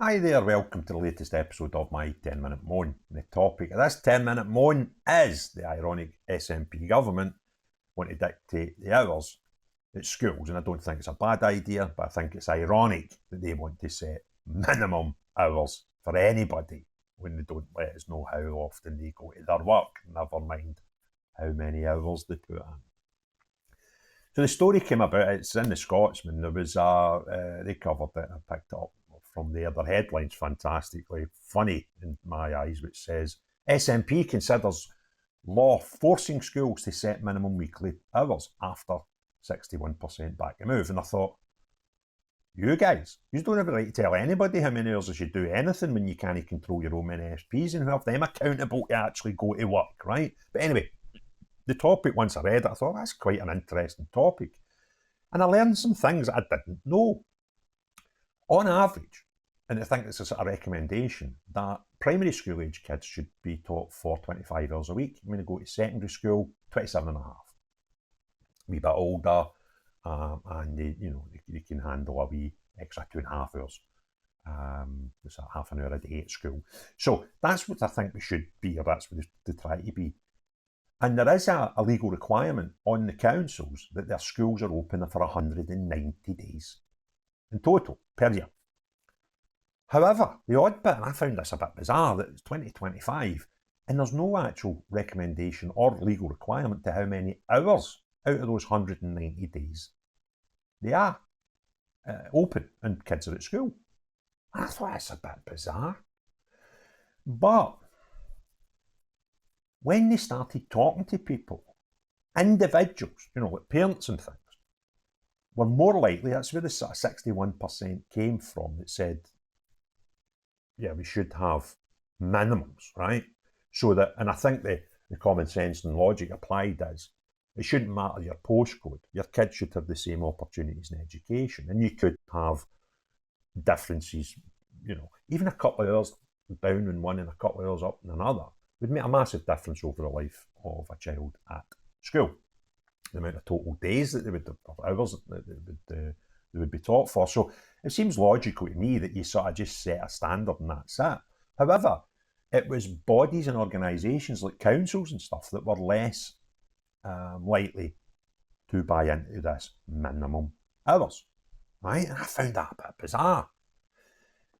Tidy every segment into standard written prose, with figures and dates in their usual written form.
Hi there, welcome to the latest episode of my 10-minute moan. The topic of this 10-minute moan is the ironic SNP government want to dictate the hours at schools, and I don't think it's a bad idea, but I think it's ironic that they want to set minimum hours for anybody when they don't let us know how often they go to their work, never mind how many hours they put in. So the story came about, it's in the Scotsman, there was they covered it, I picked it up from there. Their headline's fantastically funny in my eyes, which says, SNP considers law forcing schools to set minimum weekly hours after 61% back to move. And I thought, you guys, you don't have the right to tell anybody how many hours they should do anything when you can't control your own SPs and have them accountable to actually go to work, right? But anyway, the topic, once I read it, I thought, that's quite an interesting topic. And I learned some things I didn't know. On average, and I think this is a recommendation, that primary school age kids should be taught for 25 hours a week. When they go to secondary school, 27 and a half. A wee bit older, and they can handle a wee extra 2.5 hours. It's a half an hour a day at school. So that's what I think we should be, or that's what they try to be. And there is a legal requirement on the councils that their schools are open for 190 days in total per year. However, the odd bit, and I found this a bit bizarre, that it's 2025 and there's no actual recommendation or legal requirement to how many hours out of those 190 days they are open and kids are at school. I thought that's a bit bizarre. But when they started talking to people, individuals, like parents and things, were more likely, that's where the sort of 61% came from, that said, yeah, we should have minimums, right? So that, and I think the common sense and logic applied is, it shouldn't matter your postcode. Your kids should have the same opportunities in education. And you could have differences, even a couple of hours down in one and a couple of hours up in another would make a massive difference over the life of a child at school. The amount of total days that they would have, hours that they would be taught for. So it seems logical to me that you sort of just set a standard and that's it. However, it was bodies and organisations like councils and stuff that were less likely to buy into this minimum hours, right? And I found that a bit bizarre.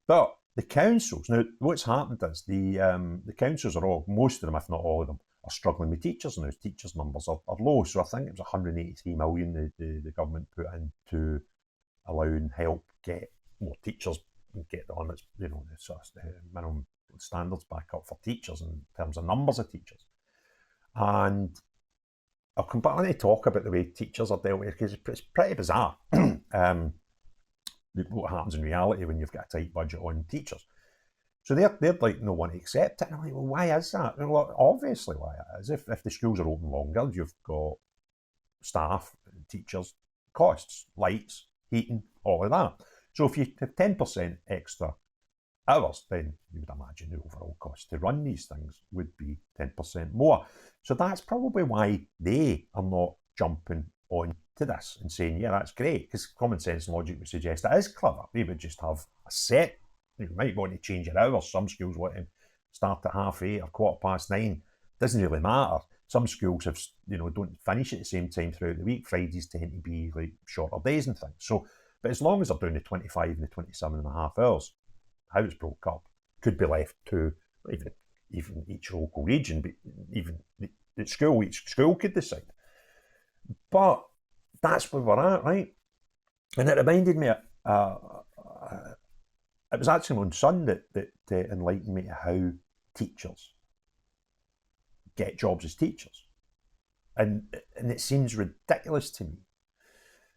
But the councils, now what's happened is the councils are all, most of them, if not all of them, are struggling with teachers now. Teachers' numbers are low. So I think it was 183 million the government put into allowing help get more teachers and get on its, the sort of minimum standards back up for teachers in terms of numbers of teachers. And I'll come back and talk about the way teachers are dealt with, because it's pretty bizarre what happens in reality when you've got a tight budget on teachers. So they're like no one to accept it. And I'm like, well, why is that? Well, obviously why it is. If the schools are open longer, you've got staff, teachers, costs, lights, heating, all of that. So if you have 10% extra hours, then you would imagine the overall cost to run these things would be 10% more. So that's probably why they are not jumping on to this and saying, yeah, that's great, because common sense and logic would suggest that is clever. They would just have a set. You might want to change your hours. Some schools want to start at 8:30 or 9:15. Doesn't really matter. Some schools have, don't finish at the same time throughout the week. Fridays tend to be like shorter days and things. So, but as long as they're doing the 25 and the 27 and a half hours, how it's broke up could be left to even each local region, but even at school, each school could decide. But that's where we're at, right? And it reminded me, it was actually my son that enlightened me to how teachers get jobs as teachers. And it seems ridiculous to me.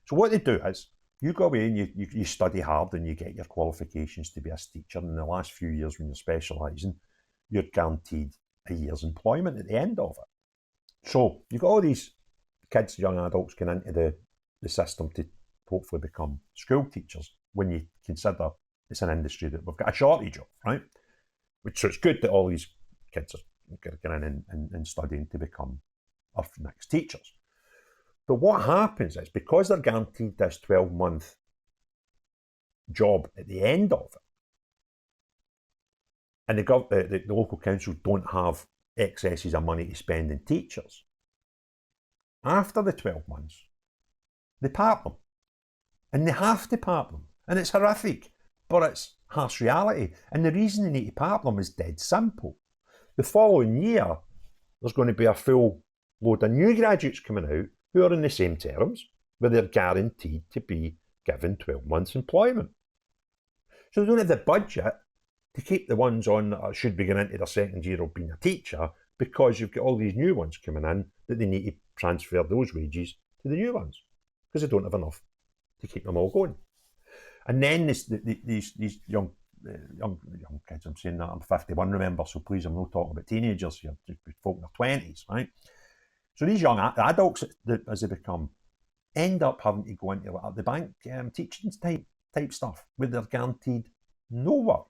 So what they do is, you go away and you study hard and you get your qualifications to be a teacher. And in the last few years when you're specialising, you're guaranteed a year's employment at the end of it. So you've got all these kids, young adults, going into the system to hopefully become school teachers, when you consider it's an industry that we've got a shortage of, right? So it's good that all these kids are getting in and studying to become our next teachers. But what happens is, because they're guaranteed this 12-month job at the end of it, and the local councils don't have excesses of money to spend in teachers, after the 12 months, they part them. And they have to part them. And it's horrific, but it's harsh reality. And the reason they need to part them is dead simple. The following year, there's going to be a full load of new graduates coming out who are in the same terms, where they're guaranteed to be given 12 months employment. So they don't have the budget to keep the ones on that should be going into their second year of being a teacher, because you've got all these new ones coming in that they need to transfer those wages to the new ones, because they don't have enough to keep them all going. And then these young kids, I'm saying that I'm 51, remember, so please, I'm not talking about teenagers here, folk in their 20s, right? So these young adults, as they become, end up having to go into the bank teaching type stuff, where they're guaranteed no work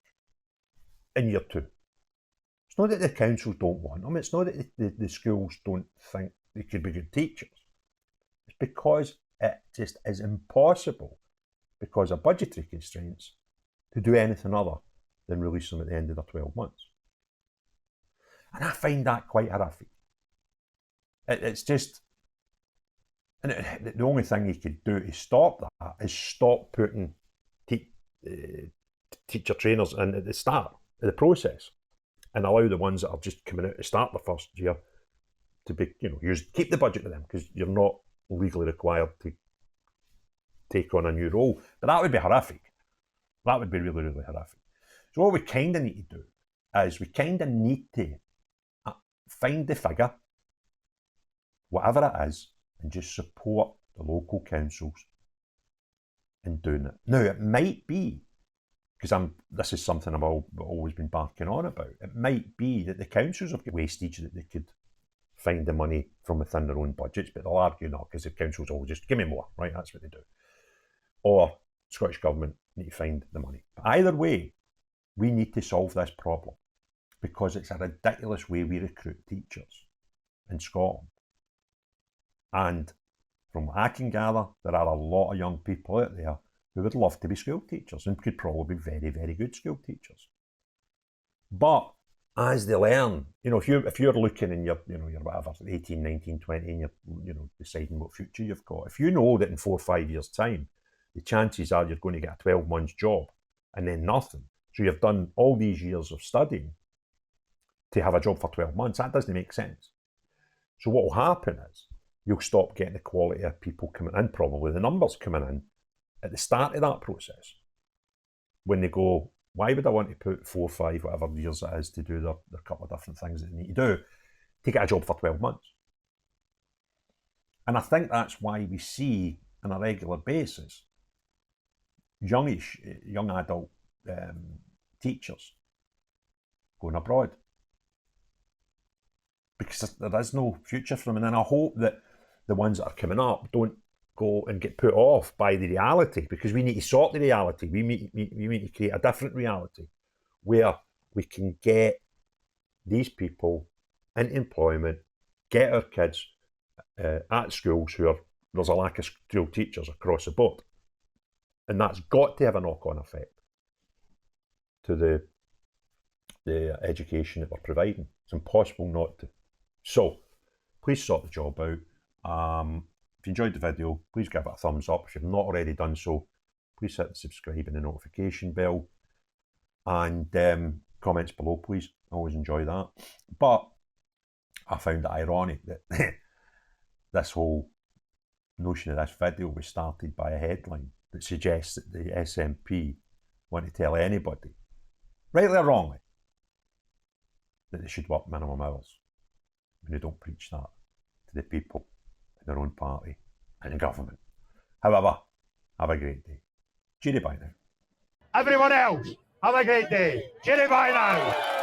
in year 2. It's not that the councils don't want them, it's not that the schools don't think they could be good teachers. It's because it just is impossible, because of budgetary constraints, to do anything other than release them at the end of their 12 months. And I find that quite horrific. It's just, and the only thing you could do to stop that is stop putting teacher trainers in at the start of the process, and allow the ones that are just coming out to start the first year to be, keep the budget to them, because you're not legally required to take on a new role. But that would be horrific. That would be really, really horrific. So what we kind of need to do is we kind of need to find the figure, whatever it is, and just support the local councils in doing it. Now, it might be, because this is something I've always been barking on about, it might be that the councils have got wastage that they could find the money from within their own budgets, but they'll argue not, because the councils always just give me more, right? That's what they do. Or Scottish Government need to find the money. But either way, we need to solve this problem, because it's a ridiculous way we recruit teachers in Scotland. And from what I can gather, there are a lot of young people out there who would love to be school teachers and could probably be very, very good school teachers. But as they learn, if you're looking and you're whatever, 18, 19, 20, and you're deciding what future you've got, if you know that in 4 or 5 years' time, the chances are you're going to get a 12-month job and then nothing. So you've done all these years of studying to have a job for 12 months. That doesn't make sense. So what will happen is you'll stop getting the quality of people coming in, probably the numbers coming in at the start of that process, when they go, why would I want to put 4, 5, whatever years it is to do their couple of different things that they need to do to get a job for 12 months? And I think that's why we see on a regular basis young adult teachers going abroad, because there is no future for them. And I hope that the ones that are coming up don't go and get put off by the reality, because we need to sort the reality. We need to create a different reality where we can get these people into employment, get our kids at schools where there's a lack of school teachers across the board. And that's got to have a knock-on effect to the education that we're providing. It's impossible not to. So please sort the job out. If you enjoyed the video, please give it a thumbs up. If you've not already done so, please hit the subscribe and the notification bell. And comments below, please. I always enjoy that. But I found it ironic that this whole notion of this video was started by a headline that suggests that the SNP want to tell anybody, rightly or wrongly, that they should work minimum hours, when they don't preach that to the people in their own party and the government. However, have a great day. Cheery bye now. Everyone else, have a great day. Cheery bye now.